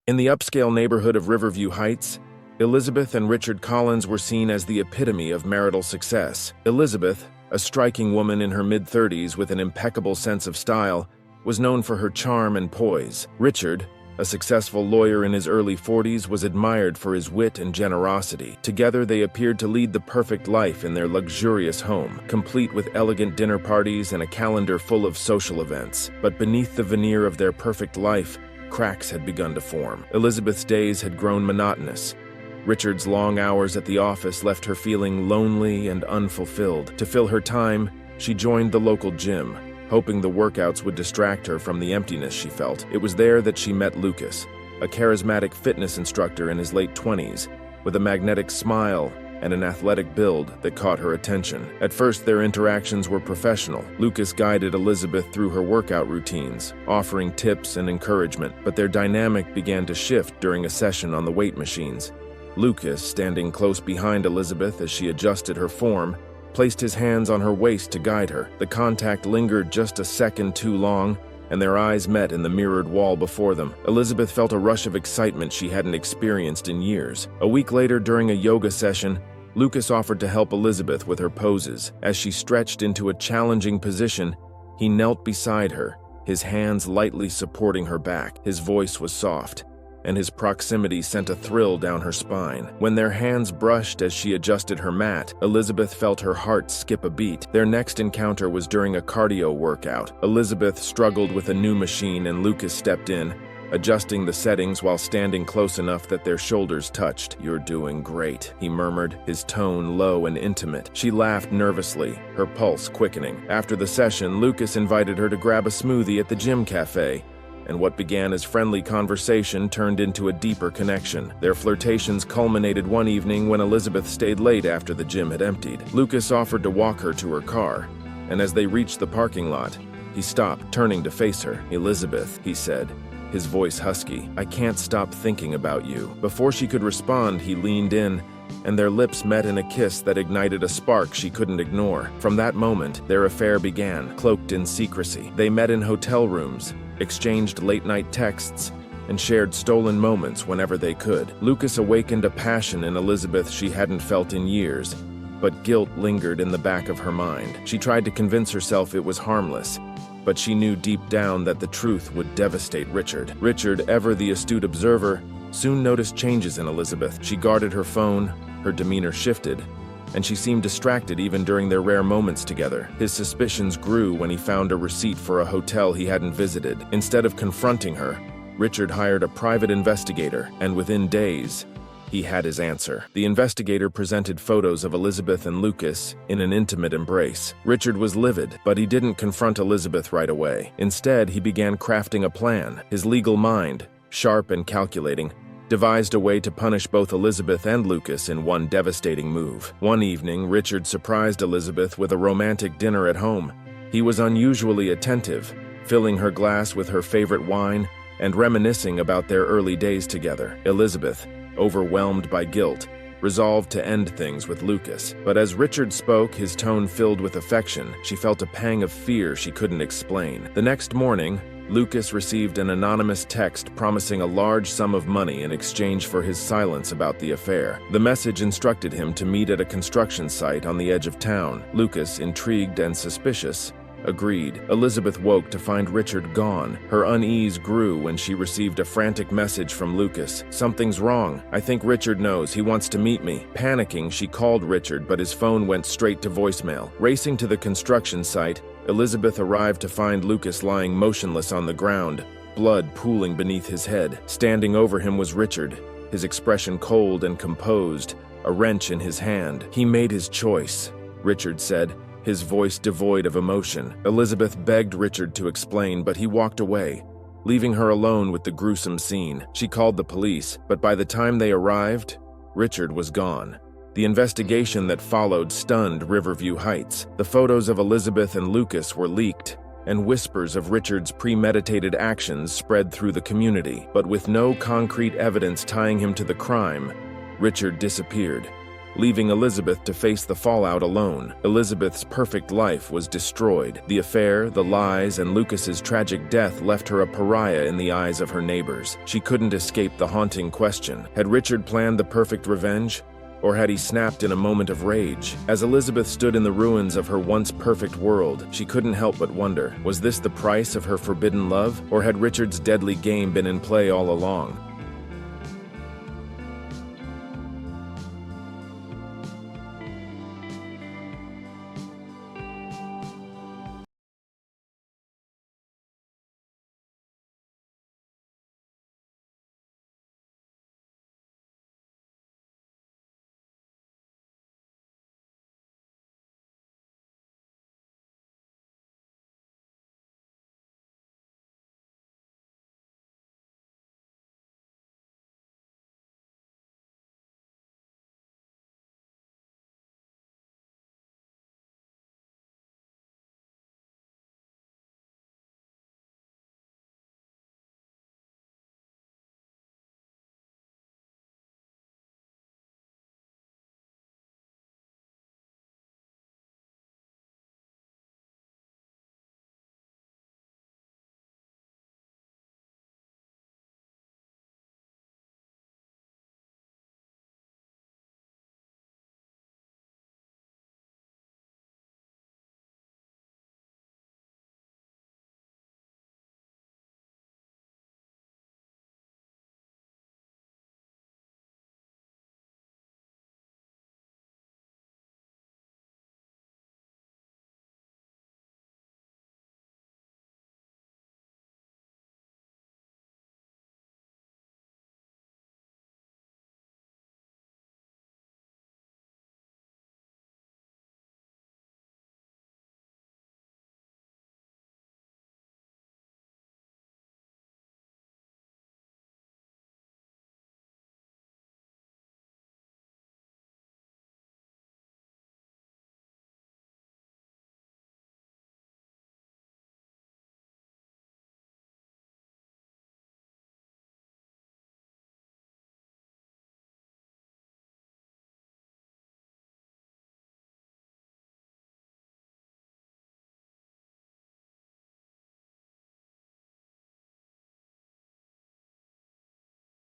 In the upscale neighborhood of Riverview Heights, Elizabeth and Richard Collins were seen as the epitome of marital success. Elizabeth, a striking woman in her mid-30s with an impeccable sense of style, was known for her charm and poise. Richard, a successful lawyer in his early 40s, was admired for his wit and generosity. Together, they appeared to lead the perfect life in their luxurious home, complete with elegant dinner parties and a calendar full of social events. But beneath the veneer of their perfect life, cracks had begun to form. Elizabeth's days had grown monotonous. Richard's long hours at the office left her feeling lonely and unfulfilled. To fill her time, she joined the local gym, hoping the workouts would distract her from the emptiness she felt. It was there that she met Lucas, a charismatic fitness instructor in his late 20s, with a magnetic smile and an athletic build that caught her attention. At first, their interactions were professional. Lucas guided Elizabeth through her workout routines, offering tips and encouragement, but their dynamic began to shift during a session on the weight machines. Lucas, standing close behind Elizabeth as she adjusted her form, placed his hands on her waist to guide her. The contact lingered just a second too long, and their eyes met in the mirrored wall before them. Elizabeth felt a rush of excitement she hadn't experienced in years. A week later, during a yoga session, Lucas offered to help Elizabeth with her poses. As she stretched into a challenging position, he knelt beside her, his hands lightly supporting her back. His voice was soft, and his proximity sent a thrill down her spine. When their hands brushed as she adjusted her mat, Elizabeth felt her heart skip a beat. Their next encounter was during a cardio workout. Elizabeth struggled with a new machine and Lucas stepped in, adjusting the settings while standing close enough that their shoulders touched. "You're doing great," he murmured, his tone low and intimate. She laughed nervously, her pulse quickening. After the session, Lucas invited her to grab a smoothie at the gym cafe, and what began as friendly conversation turned into a deeper connection. Their flirtations culminated one evening when Elizabeth stayed late after the gym had emptied. Lucas offered to walk her to her car, and as they reached the parking lot, he stopped, turning to face her. "Elizabeth," he said, his voice husky, "I can't stop thinking about you." Before she could respond, he leaned in, and their lips met in a kiss that ignited a spark she couldn't ignore. From that moment, their affair began, cloaked in secrecy. They met in hotel rooms, exchanged late-night texts, and shared stolen moments whenever they could. Lucas awakened a passion in Elizabeth she hadn't felt in years, but guilt lingered in the back of her mind. She tried to convince herself it was harmless, but she knew deep down that the truth would devastate Richard. Richard, ever the astute observer, soon noticed changes in Elizabeth. She guarded her phone, her demeanor shifted, and she seemed distracted even during their rare moments together. His suspicions grew when he found a receipt for a hotel he hadn't visited. Instead of confronting her, Richard hired a private investigator, and within days, he had his answer. The investigator presented photos of Elizabeth and Lucas in an intimate embrace. Richard was livid, but he didn't confront Elizabeth right away. Instead, he began crafting a plan. His legal mind, sharp and calculating, devised a way to punish both Elizabeth and Lucas in one devastating move. One evening, Richard surprised Elizabeth with a romantic dinner at home. He was unusually attentive, filling her glass with her favorite wine and reminiscing about their early days together. Elizabeth, overwhelmed by guilt, resolved to end things with Lucas. But as Richard spoke, his tone filled with affection, she felt a pang of fear she couldn't explain. The next morning, Lucas received an anonymous text promising a large sum of money in exchange for his silence about the affair. The message instructed him to meet at a construction site on the edge of town. Lucas, intrigued and suspicious, agreed. Elizabeth woke to find Richard gone. Her unease grew when she received a frantic message from Lucas. "Something's wrong. I think Richard knows. He wants to meet me." Panicking, she called Richard, but his phone went straight to voicemail. Racing to the construction site, Elizabeth arrived to find Lucas lying motionless on the ground, blood pooling beneath his head. Standing over him was Richard, his expression cold and composed, a wrench in his hand. "He made his choice," Richard said, his voice devoid of emotion. Elizabeth begged Richard to explain, but he walked away, leaving her alone with the gruesome scene. She called the police, but by the time they arrived, Richard was gone. The investigation that followed stunned Riverview Heights. The photos of Elizabeth and Lucas were leaked, and whispers of Richard's premeditated actions spread through the community. But with no concrete evidence tying him to the crime, Richard disappeared, leaving Elizabeth to face the fallout alone. Elizabeth's perfect life was destroyed. The affair, the lies, and Lucas's tragic death left her a pariah in the eyes of her neighbors. She couldn't escape the haunting question: had Richard planned the perfect revenge? Or had he snapped in a moment of rage? As Elizabeth stood in the ruins of her once perfect world, she couldn't help but wonder, was this the price of her forbidden love? Or had Richard's deadly game been in play all along?